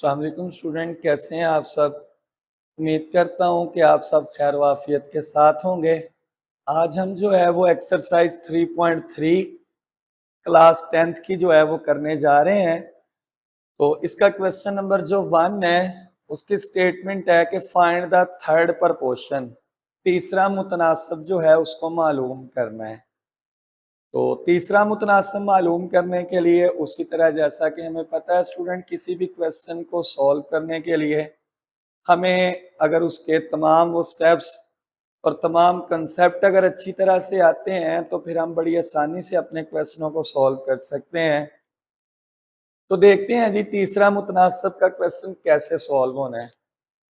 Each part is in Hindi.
अस्सलाम वालेकुम स्टूडेंट, कैसे हैं आप सब। उम्मीद करता हूं कि आप सब खैर वाफियत के साथ होंगे। आज हम जो है वो एक्सरसाइज 3.3 क्लास 10th की जो है वो करने जा रहे हैं। तो इसका क्वेश्चन नंबर जो 1 है उसकी स्टेटमेंट है कि फाइंड द थर्ड प्रपोर्शन, तीसरा मुतनासिब जो है उसको मालूम करना है। तो तीसरा मुतनासिब मालूम करने के लिए उसी तरह जैसा कि हमें पता है स्टूडेंट, किसी भी क्वेश्चन को सॉल्व करने के लिए हमें अगर उसके तमाम वो स्टेप्स और तमाम कंसेप्ट अगर अच्छी तरह से आते हैं तो फिर हम बड़ी आसानी से अपने क्वेश्चनों को सॉल्व कर सकते हैं। तो देखते हैं जी तीसरा मुतनासिब का क्वेश्चन कैसे सॉल्व होना है।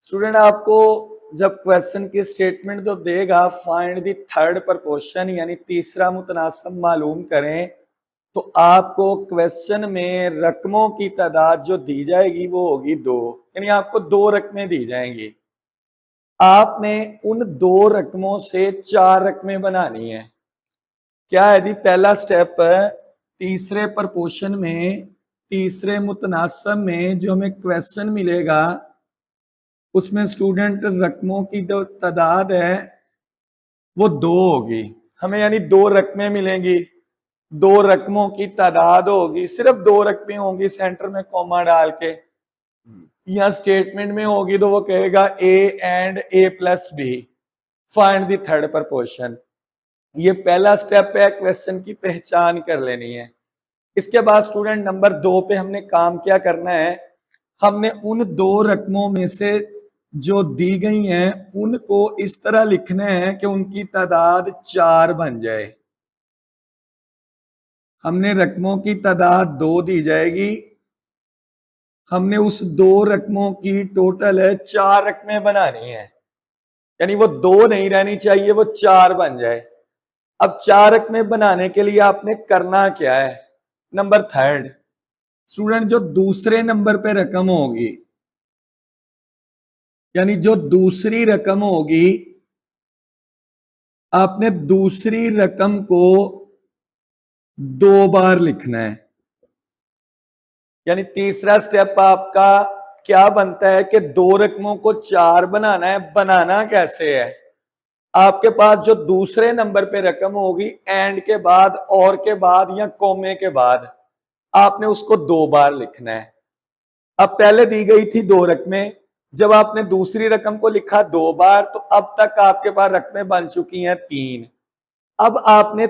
स्टूडेंट, आपको जब क्वेश्चन की स्टेटमेंट तो देगा फाइंड द थर्ड प्रपोर्शन यानी तीसरा मुतनासिब मालूम करें, तो आपको क्वेश्चन में रकमों की तादाद जो दी जाएगी वो होगी 2, यानी आपको 2 रकमें दी जाएंगी। आपने उन 2 रकमों से 4 रकमें बनानी है। क्या है जी, पहला स्टेप तीसरे प्रपोर्शन में, तीसरे मुतनासिब में जो हमें क्वेश्चन मिलेगा उसमें स्टूडेंट रकमों की जो तादाद है वो 2 होगी हमें, यानी 2 रकमें मिलेंगी, 2 रकमों की तादाद होगी, सिर्फ 2 रकमें होंगी, सेंटर में कॉमा डाल के या स्टेटमेंट में होगी तो वो कहेगा A and A plus B, find the third proportion. ये पहला स्टेप है, क्वेश्चन की पहचान कर लेनी है। इसके बाद स्टूडेंट नंबर 2 पे हमने काम क्या करना है, हमने उन 2 रकमों में से जो दी गई हैं उनको इस तरह लिखना है कि उनकी तादाद 4 बन जाए। हमने रकमों की तादाद 2 दी जाएगी, हमने उस 2 रकमों की टोटल है 4 रकमें बनानी है, यानी वो 2 नहीं रहनी चाहिए, वो 4 बन जाए। अब 4 रकमें बनाने के लिए आपने करना क्या है, नंबर थर्ड, स्टूडेंट जो दूसरे नंबर पे रकम होगी, यानी जो दूसरी रकम होगी, आपने दूसरी रकम को 2 बार लिखना है। यानी तीसरा स्टेप आपका क्या बनता है कि 2 रकमों को 4 बनाना है। बनाना कैसे है, आपके पास जो दूसरे नंबर पे रकम होगी एंड के बाद, और के बाद या कोमे के बाद आपने उसको 2 बार लिखना है। अब पहले दी गई थी 2 रकमें, जब आपने दूसरी रकम को लिखा 2 बार तो अब तक आपके पास रकमें बन चुकी हैं 3। अब आपने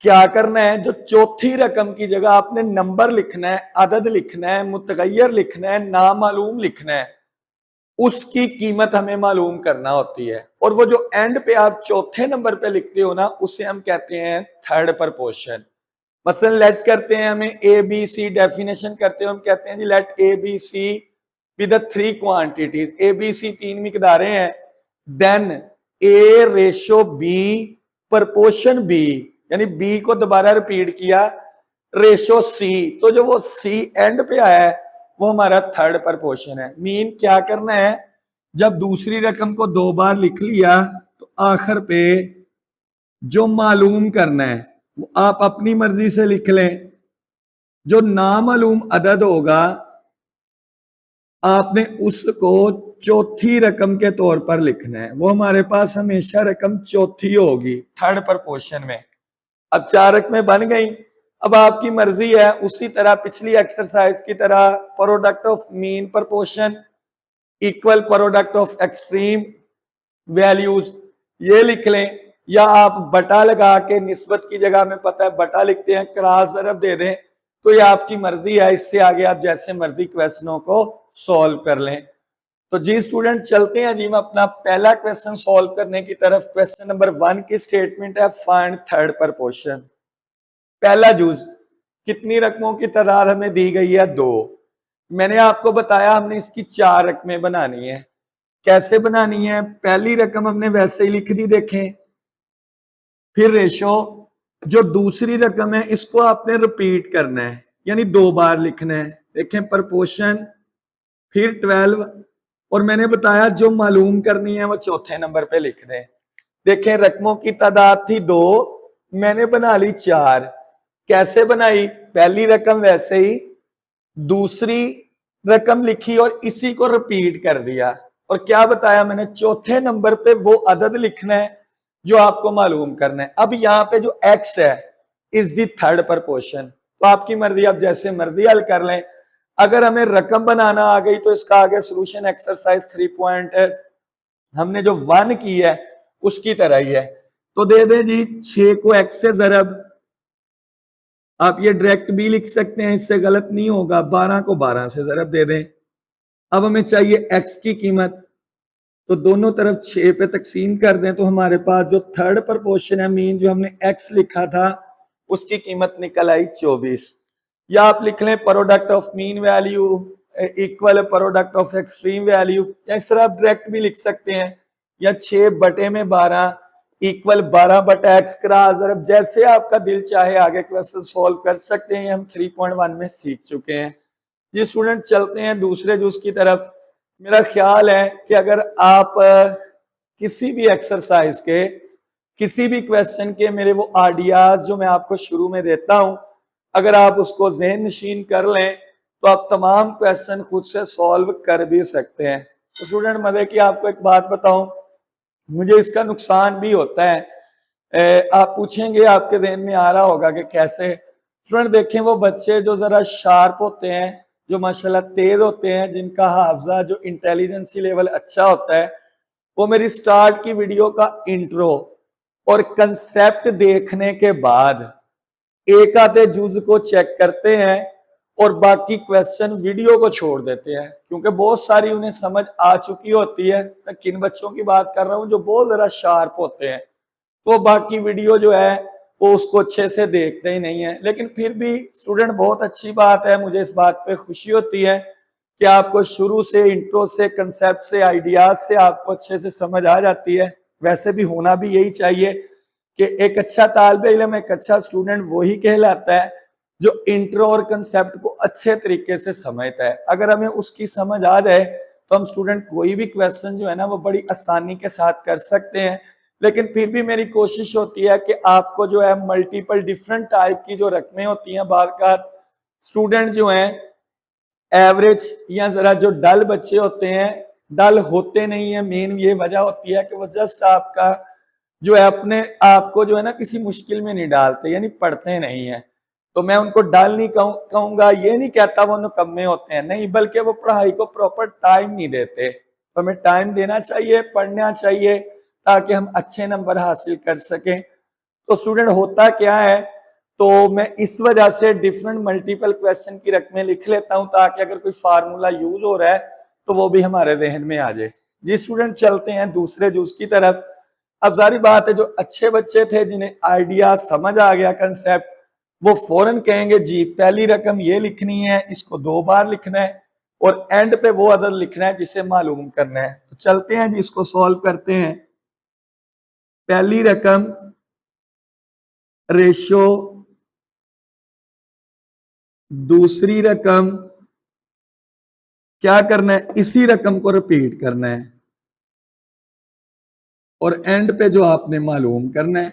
क्या करना है, जो चौथी रकम की जगह आपने नंबर लिखना है, अदद लिखना है, मुतगय्यर लिखना है, नामालूम लिखना है, उसकी कीमत हमें मालूम करना होती है। और वो जो एंड पे आप चौथे नंबर पे लिखते हो ना, उसे हम कहते हैं थर्ड प्रपोर्शन। मसलन लेट करते हैं, हमें ए बी सी डेफिनेशन करते हो, हम कहते हैं जी let A B C with 3 quantities, A B C 3 मिकदारें हैं, then A ratio B proportion B, यानी बी को दोबारा रिपीट किया, रेशो सी, तो जो वो सी एंड पे आया है वो हमारा थर्ड प्रपोर्शन है। मीन क्या करना है, जब दूसरी रकम को 2 बार लिख लिया तो आखिर पे जो मालूम करना है वो आप अपनी मर्जी से लिख लें। जो नामालूम अदद होगा आपने उसको चौथी रकम के तौर पर लिखना है, वो हमारे पास हमेशा रकम चौथी होगी थर्ड प्रपोर्शन में। अब 4 रकमें बन गई, अब आपकी मर्जी है उसी तरह पिछली एक्सरसाइज की तरह product of mean proportion equal product of extreme values ये लिख लें, या आप बटा लगा के निस्बत की जगह में पता है बटा लिखते हैं, क्रॉस ज़रब दे दें, तो ये आपकी मर्जी है। इससे आगे आप जैसे मर्जी क्वेश्चनों को सॉल्व कर लें। तो जी स्टूडेंट चलते हैं जी, मैं अपना पहला क्वेश्चन सॉल्व करने की तरफ। क्वेश्चन नंबर 1 की स्टेटमेंट है फाइंड थर्ड प्रपोर्शन। पहला जूज, कितनी रकमों की तादाद हमें दी गई है 2। मैंने आपको बताया हमने इसकी 4 रकमें बनानी है। कैसे बनानी है, पहली रकम हमने वैसे ही लिख दी, देखें, फिर रेशो, जो दूसरी रकम है इसको आपने रिपीट करना है, यानी 2 बार लिखना है। देखें प्रपोर्शन, फिर 12, और मैंने बताया जो मालूम करनी है वो चौथे नंबर पे लिख दें। देखें रकमों की तादाद थी 2, मैंने बना ली 4। कैसे बनाई, पहली रकम वैसे ही, दूसरी रकम लिखी और इसी को रिपीट कर दिया, और क्या बताया मैंने, चौथे नंबर पे वो अदद लिखना है जो आपको मालूम करना है। अब यहाँ पे जो x है इज द थर्ड प्रपोर्शन, तो आपकी मर्जी, आप जैसे मर्जी हल कर लें। अगर हमें रकम बनाना आ गई तो इसका आगे सोल्यूशन एक्सरसाइज 3 हमने जो 1 की है उसकी तरह ही है। तो दे दें जी 6 को x से जरब, आप ये डायरेक्ट भी लिख सकते हैं, इससे गलत नहीं होगा, 12 को 12 से जरब दे दें। अब हमें चाहिए x की कीमत, तो दोनों तरफ 6 पे तकसीम कर दें, तो हमारे पास जो थर्ड प्रपोर्शन है मीन, जो हमने x लिखा था उसकी कीमत निकल आई 24। या आप लिख लें product of mean value equal product of extreme value, या इस तरह आप डायरेक्ट भी लिख सकते हैं, या 6/12 इक्वल 12/x क्रॉस जरब, जैसे आपका दिल चाहे आगे क्वेश्चन सॉल्व कर सकते हैं। हम 3.1 में सीख चुके हैं जी। स्टूडेंट चलते हैं दूसरे जूस की तरफ। मेरा ख्याल है कि अगर आप किसी भी एक्सरसाइज के किसी भी क्वेश्चन के मेरे वो आइडियाज जो मैं आपको शुरू में देता हूं, अगर आप उसको ज़हन नशीन कर लें तो आप तमाम क्वेश्चन खुद से सॉल्व कर भी सकते हैं। तो स्टूडेंट मजे की आपको एक बात बताऊं, मुझे इसका नुकसान भी होता है। आप पूछेंगे, आपके ज़हन में आ रहा होगा कि कैसे। स्टूडेंट देखें, वो बच्चे जो ज़रा शार्प होते हैं, जो माशाल्लाह तेज होते हैं, जिनका हाफजा जो इंटेलिजेंसी लेवल अच्छा होता है, वो मेरी स्टार्ट की वीडियो का इंट्रो और कंसेप्ट देखने के बाद एक आधे जुज को चेक करते हैं और बाकी क्वेश्चन वीडियो को छोड़ देते हैं, क्योंकि बहुत सारी उन्हें समझ आ चुकी होती है। मैं किन बच्चों की बात कर रहा हूँ, जो बहुत जरा शार्प होते हैं, तो बाकी वीडियो जो है वो उसको अच्छे से देखते ही नहीं है। लेकिन फिर भी स्टूडेंट, बहुत अच्छी बात है, मुझे इस बात पे खुशी होती है कि आपको शुरू से, इंट्रो से, कंसेप्ट से, आइडियाज से आपको अच्छे से समझ आ जाती है। वैसे भी होना भी यही चाहिए कि एक अच्छा तालिब इल्म, एक अच्छा स्टूडेंट वही कहलाता है जो इंट्रो और कंसेप्ट को अच्छे तरीके से समझता है। अगर हमें उसकी समझ आ जाए तो हम स्टूडेंट कोई भी क्वेश्चन जो है ना वो बड़ी आसानी के साथ कर सकते हैं। लेकिन फिर भी मेरी कोशिश होती है कि आपको जो है मल्टीपल डिफरेंट टाइप की जो रकमें होती हैं, बात का स्टूडेंट जो हैं एवरेज या जरा जो डल बच्चे होते हैं, डल होते नहीं है, मेन ये वजह होती है कि वो जस्ट आपका जो है अपने आप को जो है ना किसी मुश्किल में नहीं डालते, यानी पढ़ते नहीं है। तो मैं उनको डल नहीं कहूंगा, ये नहीं कहता वो निकम्मे होते हैं, नहीं, बल्कि वो पढ़ाई को प्रॉपर टाइम नहीं देते। तो हमें टाइम देना चाहिए, पढ़ना चाहिए, ताकि हम अच्छे नंबर हासिल कर सकें। तो स्टूडेंट होता क्या है, तो मैं इस वजह से डिफरेंट मल्टीपल क्वेश्चन की रकमें लिख लेता हूं, ताकि अगर कोई फार्मूला यूज हो रहा है तो वो भी हमारे जहन में आ जाए जी। स्टूडेंट चलते हैं दूसरे जूस की तरफ। अब जारी बात है, जो अच्छे बच्चे थे जिन्हें आइडिया समझ आ गया, कंसेप्ट, वो फौरन कहेंगे जी पहली रकम ये लिखनी है, इसको 2 बार लिखना है और एंड पे वो अदद लिखना है जिसे मालूम करना है। तो चलते हैं जी, इसको सॉल्व करते हैं। पहली रकम रेशो, दूसरी रकम, क्या करना है, इसी रकम को रिपीट करना है और एंड पे जो आपने मालूम करना है।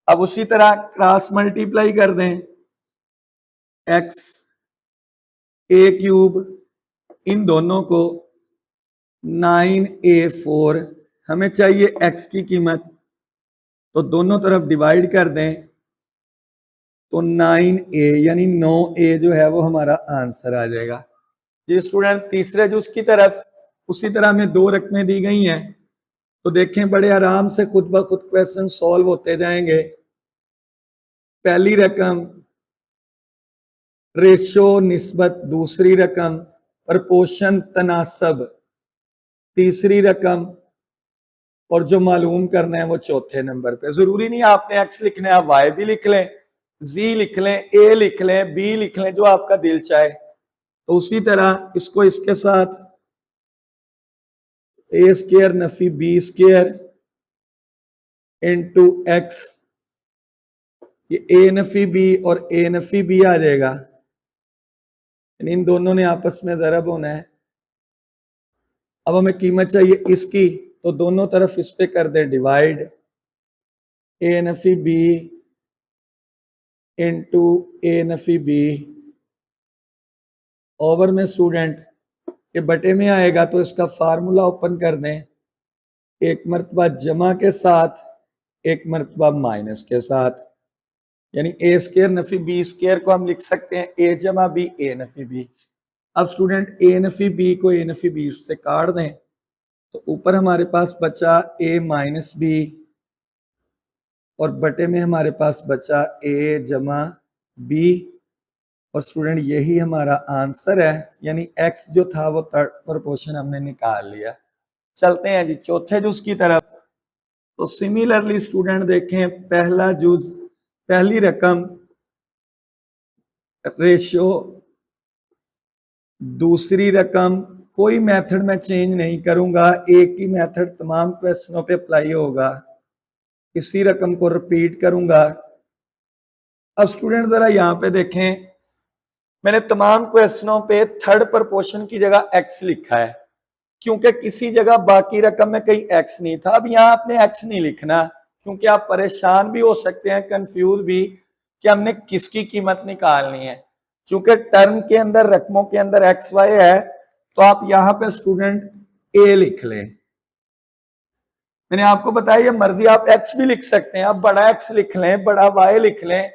अब उसी तरह क्रॉस मल्टीप्लाई कर दें, एक्स ए क्यूब, इन दोनों को 9a4, हमें चाहिए x की कीमत, तो दोनों तरफ डिवाइड कर दें, तो 9a यानी 9a जो है वो हमारा आंसर आ जाएगा जी। स्टूडेंट तीसरे जो उसकी तरफ उसी तरह में 2 रकमें दी गई हैं, तो देखें बड़े आराम से खुद ब खुद क्वेश्चन सॉल्व होते जाएंगे। पहली रकम रेशो निस्बत, दूसरी रकम प्रपोर्शन तनासब, तीसरी रकम, और जो मालूम करना है वो चौथे नंबर पे। जरूरी नहीं आपने एक्स लिखना है, आप वाई भी लिख लें, जी लिख लें, ए लिख लें, बी लिख लें, जो आपका दिल चाहे। तो उसी तरह इसको इसके साथ ए स्क्वायर नफी बी स्क्वायर इंटू एक्स, ये ए नफी बी और ए नफी बी आ जाएगा, इन दोनों ने आपस में जरब होना है। अब हमें कीमत चाहिए इसकी, तो दोनों तरफ इस पे कर दें डिवाइड, ए नफी बी इंटू ए नफी बी ओवर में स्टूडेंट ये बटे में आएगा तो इसका फार्मूला ओपन कर दें, एक मरतबा जमा के साथ, एक मरतबा माइनस के साथ, यानी ए स्क्वायर नफी बी स्क्वायर को हम लिख सकते हैं ए जमा बी, ए नफी बी। अब स्टूडेंट ए नफी बी को ए नफी बी से काट दें तो ऊपर हमारे पास बचा ए माइनस बी और बटे में हमारे पास बचा ए जमा बी। और स्टूडेंट यही हमारा आंसर है, यानी x जो था वो थर्ड प्रोपोर्शन हमने निकाल लिया। चलते हैं जी चौथे जुज की तरफ। तो सिमिलरली स्टूडेंट देखें, पहला जुज, पहली रकम रेशो, दूसरी रकम, कोई मेथड में चेंज नहीं करूंगा, एक ही मेथड तमाम क्वेश्चनों पे अप्लाई होगा, इसी रकम को रिपीट करूंगा। अब स्टूडेंट जरा यहाँ पे देखें, मैंने तमाम क्वेश्चनों पे थर्ड प्रोपोर्शन की जगह x लिखा है क्योंकि किसी जगह बाकी रकम में कहीं x नहीं था। अब यहाँ आपने x नहीं लिखना क्योंकि आप परेशान भी हो सकते हैं, कंफ्यूज भी कि हमने किसकी कीमत निकालनी है। चूंकि टर्म के अंदर, रकमों के अंदर एक्स वाई है तो आप यहाँ पे स्टूडेंट a लिख लें। मैंने आपको बताया ये मर्जी, आप x भी लिख सकते हैं, आप बड़ा x लिख लें, बड़ा y लिख लें,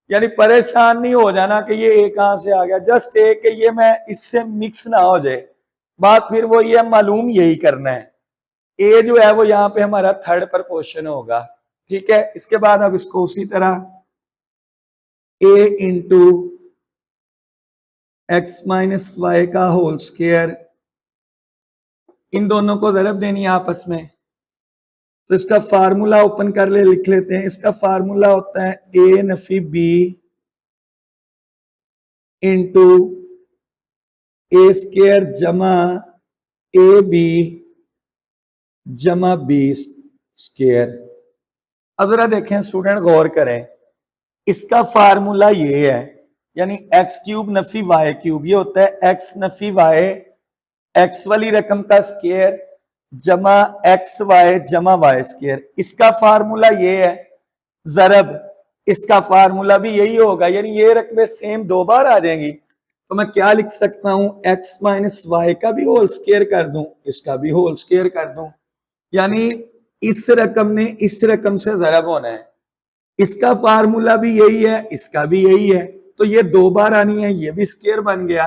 यानी परेशान नहीं हो जाना कि ये ए कहां से आ गया। जस्ट ए कि ये मैं इससे मिक्स ना हो जाए, बात फिर वो ये मालूम यही करना है। ए जो है वो यहाँ पे हमारा थर्ड प्रोपोर्शन होगा, ठीक है। इसके बाद अब इसको उसी तरह ए इंटू एक्स माइनस वाई का होल स्क्वायर, इन दोनों को ज़रब देनी है आपस में। तो इसका फार्मूला ओपन कर ले, लिख लेते हैं। इसका फार्मूला होता है ए नफी बी इंटू ए स्क्वायर जमा ए बी जमा बी स्क्वायर। अब जरा देखें स्टूडेंट, गौर करें, इसका फार्मूला ये है, यानी एक्स क्यूब नफी वाई क्यूब, ये होता है एक्स नफी वाई, एक्स वाली रकम का स्क्वायर जमा एक्स वाई जमा वाई स्क्वायर। इसका फार्मूला ये है जरब, इसका फार्मूला भी यही होगा, यानी ये रकमें सेम दो बार आ जाएंगी। तो मैं क्या लिख सकता हूं, एक्स माइनस वाई का भी होल स्क्वायर कर दूं, इसका भी होल स्क्वायर कर दूं, यानी इस रकम ने इस रकम से जरब होना है। इसका फार्मूला भी यही है, इसका भी यही है, तो ये दो बार आनी है, ये भी स्क्वायर बन गया,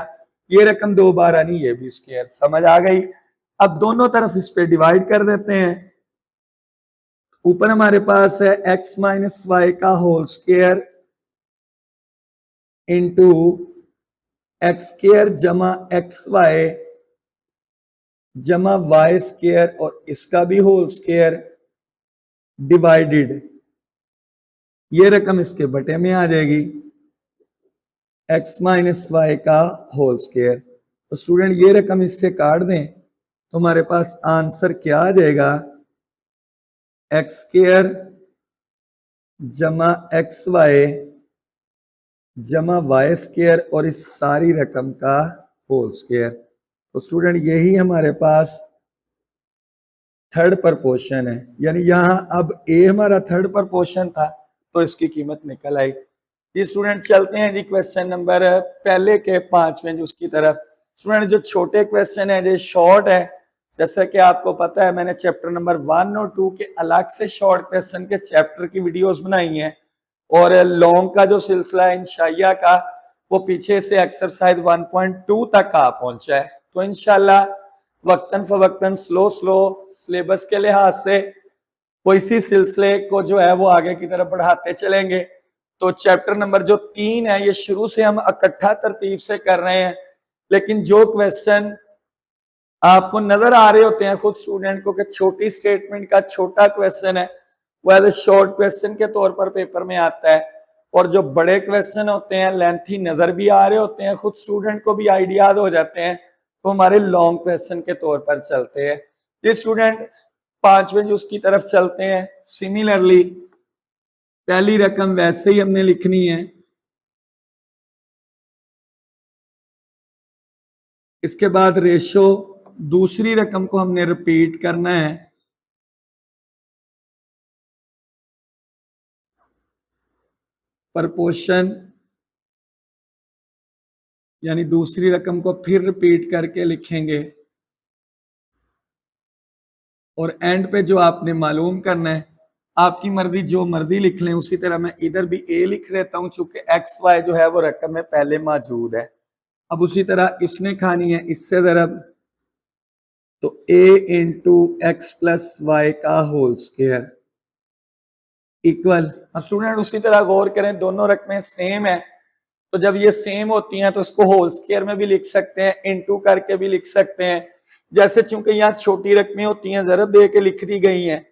ये रकम दो बार आनी, ये भी स्क्वायर। समझ आ गई। अब दोनों तरफ इस पे डिवाइड कर देते हैं। ऊपर हमारे पास है एक्स माइनस वाई का whole square into x square जमा एक्स वाई जमा वाई स्क्वायर और इसका भी होल स्क्वायर डिवाइडेड, ये रकम इसके बटे में आ जाएगी एक्स माइनस वाई का होल स्क्वायर। तो स्टूडेंट ये रकम इससे काट दें तो हमारे पास आंसर क्या आ जाएगा, एक्स स्क्वायर जमा एक्स वाई जमा वाई स्क्वायर और इस सारी रकम का होल स्क्वायर। तो स्टूडेंट यही हमारे पास थर्ड प्रोपोर्शन है, यानी यहाँ अब ए हमारा थर्ड प्रोपोर्शन था तो इसकी कीमत निकल आई। जी स्टूडेंट चलते हैं जी क्वेश्चन नंबर पहले के पांचवें जो उसकी तरफ। स्टूडेंट जो छोटे क्वेश्चन है जो शॉर्ट है, जैसा कि आपको पता है मैंने चैप्टर नंबर 1 और 2 के अलग से शॉर्ट क्वेश्चन के चैप्टर की वीडियोस बनाई हैं और लॉन्ग का जो सिलसिला है इंशाइया का वो पीछे से एक्सरसाइज 1.2 तक आ पहुंचा है। तो इंशाल्लाह वक्तन फवक्तन स्लो स्लो सिलेबस के लिहाज से वो इसी सिलसिले को जो है वो आगे की तरफ बढ़ाते चलेंगे। तो चैप्टर नंबर जो 3 है ये शुरू से हम इकट्ठा तरतीब से कर रहे हैं, लेकिन जो क्वेश्चन आपको नजर आ रहे होते हैं खुद स्टूडेंट को कि छोटी स्टेटमेंट का छोटा क्वेश्चन है, वो एज ए शॉर्ट क्वेश्चन के तौर पर पेपर में आता है। और जो बड़े क्वेश्चन होते हैं लेंथी नजर भी आ रहे होते हैं, खुद स्टूडेंट को भी आइडियाज हो जाते हैं, तो हमारे लॉन्ग क्वेश्चन के तौर पर चलते हैं। ये स्टूडेंट पांचवें जो उसकी तरफ चलते हैं। सिमिलरली पहली रकम वैसे ही हमने लिखनी है, इसके बाद रेशो, दूसरी रकम को हमने रिपीट करना है, प्रपोर्शन, यानी दूसरी रकम को फिर रिपीट करके लिखेंगे और एंड पे जो आपने मालूम करना है, आपकी मर्जी जो मर्जी लिख लें। उसी तरह मैं इधर भी ए लिख देता हूं, चूंकि एक्स वाई जो है वो रकम में पहले मौजूद है। अब उसी तरह इसने खानी है इससे ज़रब, तो a into x plus y का होल स्क्वायर इक्वल। अब स्टूडेंट उसी तरह गौर करें, दोनों रकमें सेम है, तो जब ये सेम होती हैं तो इसको होल स्क्वायर में भी लिख सकते हैं, इनटू करके भी लिख सकते हैं। जैसे चूंकि यहाँ छोटी रकमें होती हैं ज़रब दे के लिख दी गई हैं,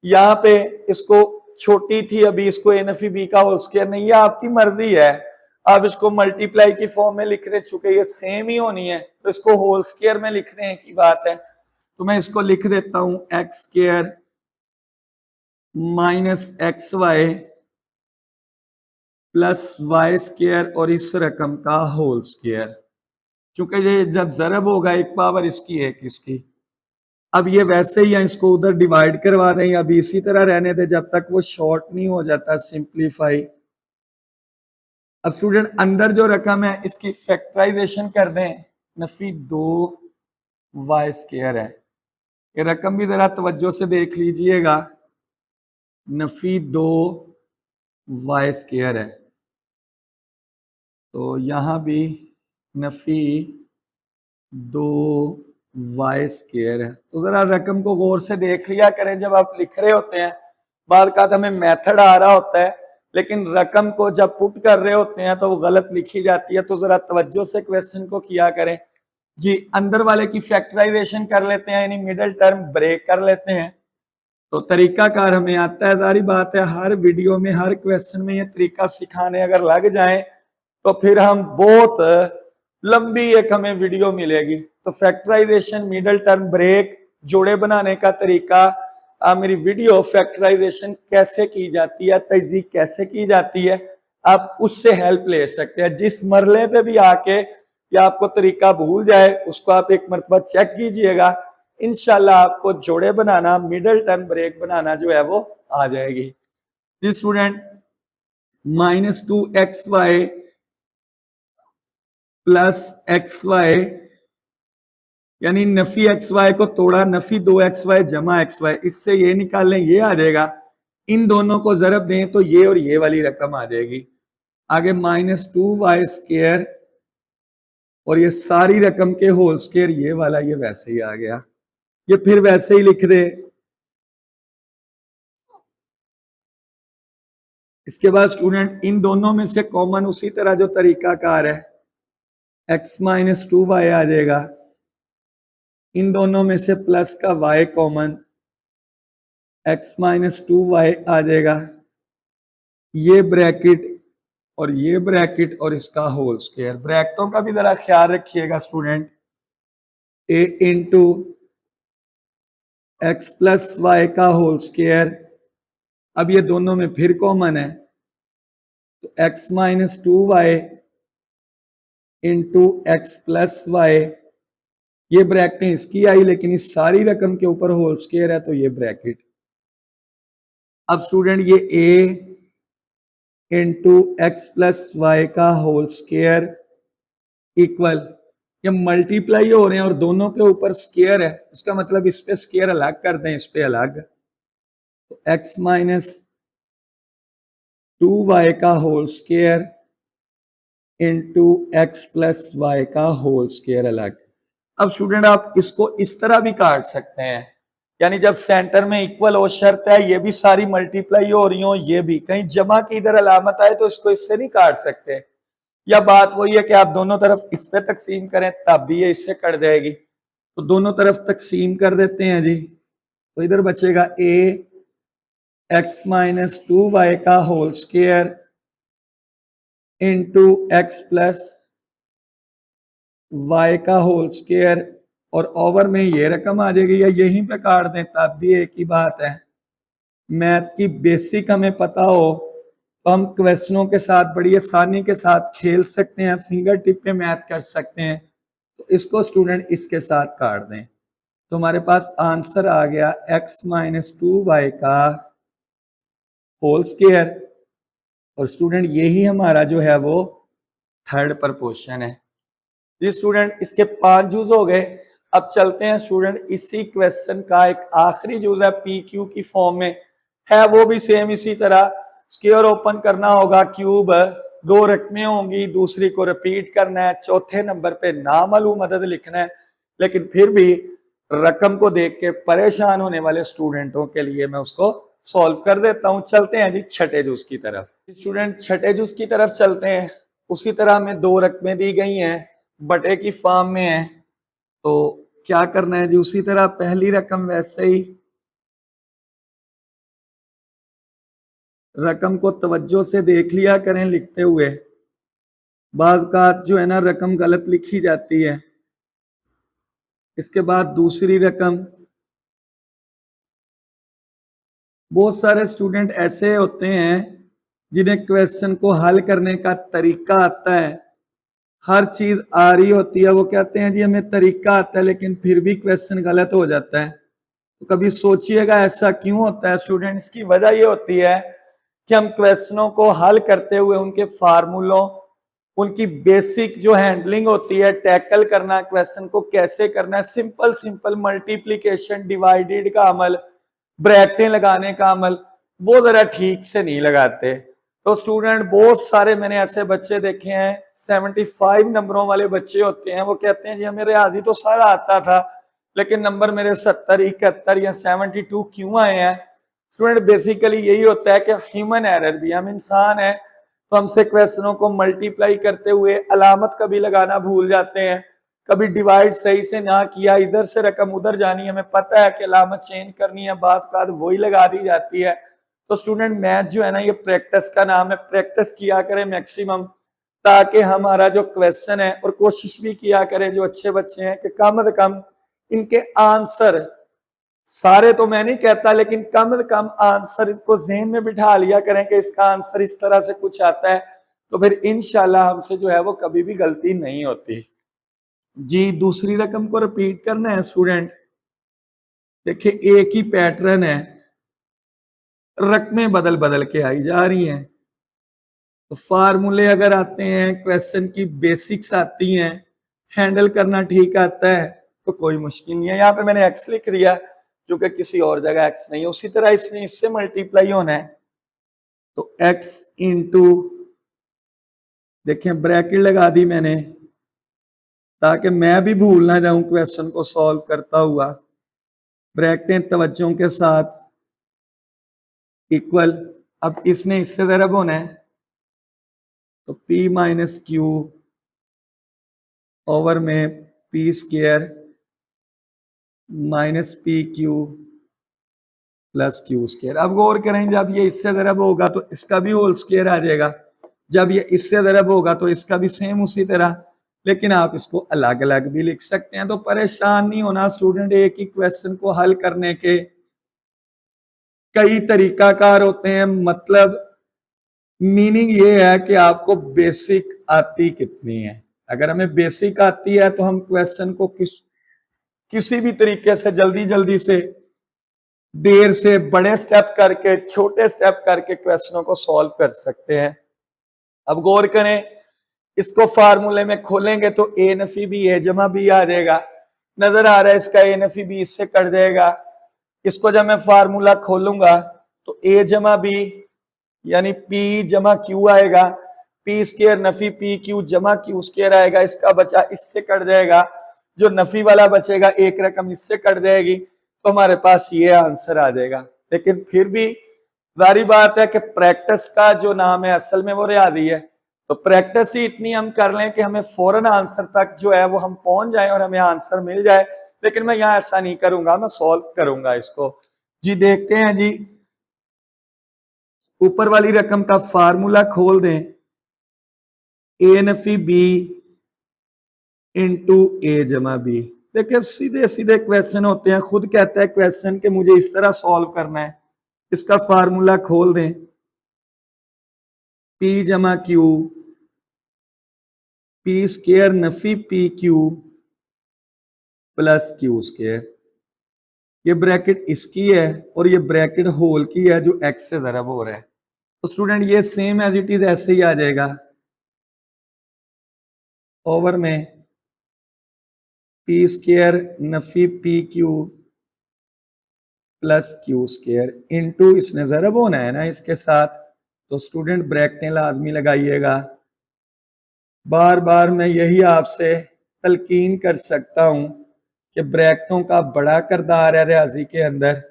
यहाँ पे इसको छोटी थी अभी, इसको ए नफी बी का होल स्क्वायर नहीं है, आपकी मर्जी है। आप इसको मल्टीप्लाई की फॉर्म में लिख रहे, चूंकि ये सेम ही होनी है तो इसको होल स्क्वायर में लिख रहे हैं की बात है। तो मैं इसको लिख देता हूं x square minus x y plus y square और इस रकम का होल स्क्वायर। चूंकि ये जब ज़रब होगा एक पावर इसकी एक इसकी, अब ये वैसे ही है, इसको उधर डिवाइड करवा दें, अभी इसी तरह रहने दें जब तक वो शॉर्ट नहीं हो जाता सिंप्लीफाई। अब स्टूडेंट अंदर जो रकम है इसकी फैक्टराइजेशन कर दें, नफी 2 वाई स्क्वायर है। ये रकम भी जरा तवज्जो से देख लीजिएगा, नफी 2 वाई स्क्वायर है, तो यहां भी नफी 2 वाई स्क्वायर है। तो जरा रकम को गौर से देख लिया करें जब आप लिख रहे होते हैं। बाद का हमें मेथड आ रहा होता है, लेकिन रकम को जब पुट कर रहे होते हैं तो वो गलत लिखी जाती है, तो जरा तवज्जो से क्वेश्चन को किया करें। जी अंदर वाले की फैक्टराइजेशन कर लेते हैं, यानी मिडिल टर्म ब्रेक कर लेते हैं। तो तरीकाकार हमें आता है, सारी बात है हर वीडियो में हर क्वेश्चन में ये तरीका सिखाने अगर लग जाए तो फिर हम बहुत लंबी एक हमें वीडियो मिलेगी। तो फैक्टराइजेशन, मिडिल टर्म ब्रेक, जोड़े बनाने का तरीका, मेरी वीडियो फैक्टराइजेशन कैसे की जाती है, तजीक कैसे की जाती है, आप उससे हेल्प ले सकते हैं। जिस मरले पे भी आके या आपको तरीका भूल जाए उसको आप एक मरतबा चेक कीजिएगा, इंशाल्लाह आपको जोड़े बनाना, मिडिल टर्म ब्रेक बनाना जो है वो आ जाएगी। जी student, minus 2xy plus xy यानी नफी xy को तोड़ा, नफी 2xy जमा xy, इससे ये निकालें ये आ जाएगा। इन दोनों को जरब दें तो ये और ये वाली रकम आ जाएगी। आगे माइनस 2y स्क्वायर और ये सारी रकम के होल स्क्वायर, ये वाला ये वैसे ही आ गया, ये फिर वैसे ही लिख दे। इसके बाद स्टूडेंट इन दोनों में से कॉमन उसी तरह जो तरीकाकार है, x माइनस 2y आ जाएगा, इन दोनों में से प्लस का y common, x minus 2y आ जाएगा, ये ब्रैकेट और ये ब्रैकेट और इसका होल स्क्वायर। ब्रैकेटों का भी जरा ख्याल रखिएगा student, a into x plus y का होल स्क्वायर, अब ये दोनों में फिर कॉमन है, तो x minus 2y into x plus y, ये ब्रैकेटें इसकी आई लेकिन इस सारी रकम के ऊपर होल स्क्वायर है तो ये ब्रैकेट। अब स्टूडेंट ये a into x plus y का होल स्क्वायर इक्वल, ये मल्टीप्लाई हो रहे हैं और दोनों के ऊपर स्क्वायर है, इसका मतलब इस पे स्क्वायर अलग कर दें, इस पे अलग, तो x माइनस 2y का whole square into x plus y का होल स्क्वायर अलग। अब स्टूडेंट आप इसको इस तरह भी काट सकते हैं, यानी जब सेंटर में इक्वल हो, शर्त है ये भी सारी मल्टीप्लाई हो रही हो, ये भी, कहीं जमा की इधर अलामत आए तो इसको इससे नहीं काट सकते, या बात वही है कि आप दोनों तरफ इस पे तकसीम करें तब भी ये इससे कट जाएगी। तो दोनों तरफ तकसीम कर देते हैं जी, तो इधर बचेगा a एक्स माइनस 2y का whole square into x plus y का होल स्क्वायर, और ओवर में ये रकम आ जाएगी, या यहीं पे काट दें तब भी एक ही बात है। मैथ की बेसिक हमें पता हो तो हम क्वेश्चनों के साथ बड़ी आसानी के साथ खेल सकते हैं, फिंगर टिप पे मैथ कर सकते हैं। तो इसको स्टूडेंट इसके साथ काट दें तो हमारे पास आंसर आ गया x माइनस 2y का होल स्क्वायर, और स्टूडेंट यही हमारा जो है वो थर्ड प्रपोर्शन है। जी स्टूडेंट, इसके 5 यूज हो गए। अब चलते हैं स्टूडेंट, इसी क्वेश्चन का एक आखिरी यूज है पी क्यू की फॉर्म में है, वो भी सेम इसी तरह। स्क्वायर ओपन करना होगा, क्यूब 2 रकमें होंगी, दूसरी को रिपीट करना है, चौथे नंबर पे नामालूम मदद लिखना है। लेकिन फिर भी रकम को देख के परेशान होने वाले स्टूडेंटों के लिए मैं उसको सॉल्व कर देता हूं। चलते हैं जी छठे जूस की तरफ। स्टूडेंट छठे जूस की तरफ चलते हैं। उसी तरह हमें 2 रकमें दी गई हैं, बटे की फॉर्म में है, तो क्या करना है जी, उसी तरह पहली रकम वैसे ही रकम को तवज्जो से देख लिया करें लिखते हुए। बाज़ औक़ात जो है ना रकम गलत लिखी जाती है। इसके बाद दूसरी रकम, बहुत सारे स्टूडेंट ऐसे होते हैं जिन्हें क्वेश्चन को हल करने का तरीका आता है, हर चीज आ रही होती है, वो कहते हैं जी हमें तरीका आता है, लेकिन फिर भी क्वेश्चन गलत हो जाता है। तो कभी सोचिएगा ऐसा क्यों होता है स्टूडेंट्स। की वजह ये होती है कि हम क्वेश्चनों को हल करते हुए उनके फार्मूलों, उनकी बेसिक जो हैंडलिंग होती है, टैकल करना, क्वेश्चन को कैसे करना है, सिंपल सिंपल मल्टीप्लिकेशन डिवाइडेड का अमल, ब्रैकेटें लगाने का अमल, वो जरा ठीक से नहीं लगाते। तो स्टूडेंट बहुत सारे मैंने ऐसे बच्चे देखे हैं, 75 नंबरों वाले बच्चे होते हैं, वो कहते हैं जी हमें रियाजी तो सारा आता था, लेकिन नंबर मेरे 70, 71 या 72 क्यों आए हैं। स्टूडेंट बेसिकली यही होता है कि ह्यूमन एरर भी, हम इंसान हैं तो हमसे क्वेश्चनों को मल्टीप्लाई करते हुए अलामत कभी लगाना भूल जाते हैं, कभी डिवाइड सही से ना किया, इधर से रकम उधर जानी, हमें पता है कि अलामत चेंज करनी है, बात का वही लगा दी जाती है। तो स्टूडेंट मैथ जो है ना ये प्रैक्टिस का नाम है, प्रैक्टिस किया करें मैक्सिमम, ताकि हमारा जो क्वेश्चन है, और कोशिश भी किया करें जो अच्छे बच्चे हैं कि कम से कम इनके आंसर, सारे तो मैं नहीं कहता, लेकिन कम से कम आंसर को ज़हन में बिठा लिया करें कि इसका आंसर इस तरह से कुछ आता है, तो फिर इंशाल्लाह हमसे जो है वो कभी भी गलती नहीं होती। जी दूसरी रकम को रिपीट करना है स्टूडेंट। देखिए एक ही पैटर्न है, रकमें बदल बदल के आई जा रही हैं। तो फार्मूले अगर आते हैं, क्वेश्चन की बेसिक्स आती हैं, हैंडल करना ठीक आता है, तो कोई मुश्किल नहीं है। यहाँ पे मैंने एक्स लिख दिया जो कि किसी और जगह एक्स नहीं है, उसी तरह इसमें इससे मल्टीप्लाई होना है, तो एक्स इंटू, देखें ब्रैकेट लगा दी मैंने ताकि मैं भी भूल ना जाऊं क्वेश्चन को सॉल्व करता हुआ। ब्रैकेटें तवज्जों के साथ, इक्वल, अब इसने इससे ज़रब होना है, तो p माइनस क्यू ओवर में P square minus P Q plus Q square. अब गौर करें, जब ये इससे ज़रब होगा तो इसका भी होल स्क्वायर आ जाएगा, जब ये इससे ज़रब होगा तो इसका भी सेम उसी तरह, लेकिन आप इसको अलग अलग भी लिख सकते हैं। तो परेशान नहीं होना स्टूडेंट, एक ही क्वेश्चन को हल करने के कई तरीकाकार होते हैं। मतलब मीनिंग ये है कि आपको बेसिक आती कितनी है। अगर हमें बेसिक आती है तो हम क्वेश्चन को किसी भी तरीके से जल्दी जल्दी से, देर से, बड़े स्टेप करके, छोटे स्टेप करके क्वेश्चनों को सॉल्व कर सकते हैं। अब गौर करें, इसको फार्मूले में खोलेंगे तो ए नफी बी ए जमा बी आ जाएगा, नजर आ रहा है इसका ए नफी बी इससे कट जाएगा। इसको जब मैं फार्मूला खोलूंगा तो ए जमा बी यानी पी जमा क्यू आएगा, P square Nafi P Q जमा क्यू स्क्वायर आएगा, इसका बचा इससे कट जाएगा, जो नफी वाला बचेगा एक रकम इससे कट जाएगी, तो हमारे पास ये आंसर आ जाएगा। लेकिन फिर भी जारी बात है कि प्रैक्टिस का जो नाम है असल में वो रियाजी है, तो प्रैक्टिस ही इतनी हम कर लें कि हमें फौरन आंसर तक जो है वो हम पहुंच जाएं और हमें आंसर मिल जाए। लेकिन मैं यहाँ ऐसा नहीं करूंगा, मैं सॉल्व करूंगा इसको। जी देखते हैं जी, ऊपर वाली रकम का फार्मूला खोल दें, ए नफी बी इंटू ए जमा बी। देखिए सीधे सीधे क्वेश्चन होते हैं, खुद कहता है क्वेश्चन के मुझे इस तरह सॉल्व करना है। इसका फार्मूला खोल दें, पी जमा Q P square Nafi P Q plus Q square, ये ब्रैकेट इसकी है और ये ब्रैकेट होल की है जो एक्स से ज़रब हो रहा है। तो स्टूडेंट ये सेम एज इट इज ऐसे ही आ जाएगा, ओवर में P square Nafi P Q plus Q square into, इसने ज़रब होना है ना इसके साथ, तो स्टूडेंट ब्रैकेटें लाजमी लगाइएगा। बार बार मैं यही आपसे तलकीन कर सकता हूं कि ब्रैकेटों का बड़ा किरदार है रियाजी के अंदर,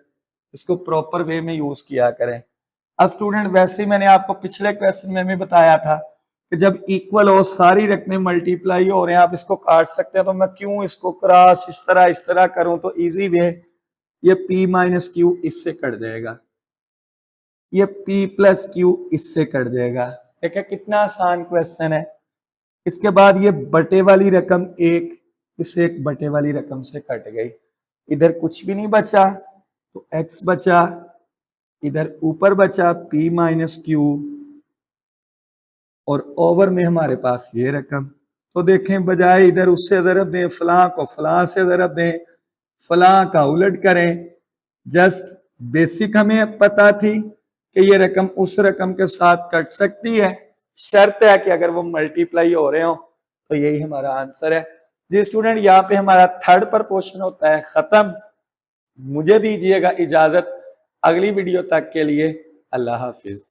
इसको प्रॉपर वे में यूज किया करें। अब स्टूडेंट वैसे ही मैंने आपको पिछले क्वेश्चन में भी बताया था कि जब इक्वल हो, सारी रकमें मल्टीप्लाई हो रहे हैं, आप इसको काट सकते हैं, तो मैं क्यों इसको क्रॉस इस तरह करूं, तो इजी वे, ये p माइनस क्यू इससे कट जाएगा, ये p प्लस क्यू इससे कट जाएगा। ठीक है, कितना आसान क्वेश्चन है। इसके बाद ये बटे वाली रकम एक इस एक बटे वाली रकम से कट गई, इधर कुछ भी नहीं बचा, तो x बचा, इधर ऊपर बचा p माइनस क्यू, और ओवर में हमारे पास ये रकम। तो देखें, बजाय इधर उससे ज़रब दें, फलां को फलां से ज़रब दें, फलां का उलट करें, जस्ट बेसिक हमें पता थी कि ये रकम उस रकम के साथ कट सकती है, शर्त है कि अगर वो मल्टीप्लाई हो रहे हो, तो यही हमारा आंसर है। जी स्टूडेंट, यहाँ पे हमारा थर्ड प्रपोर्शन होता है खत्म। मुझे दीजिएगा इजाजत, अगली वीडियो तक के लिए अल्लाह हाफिज।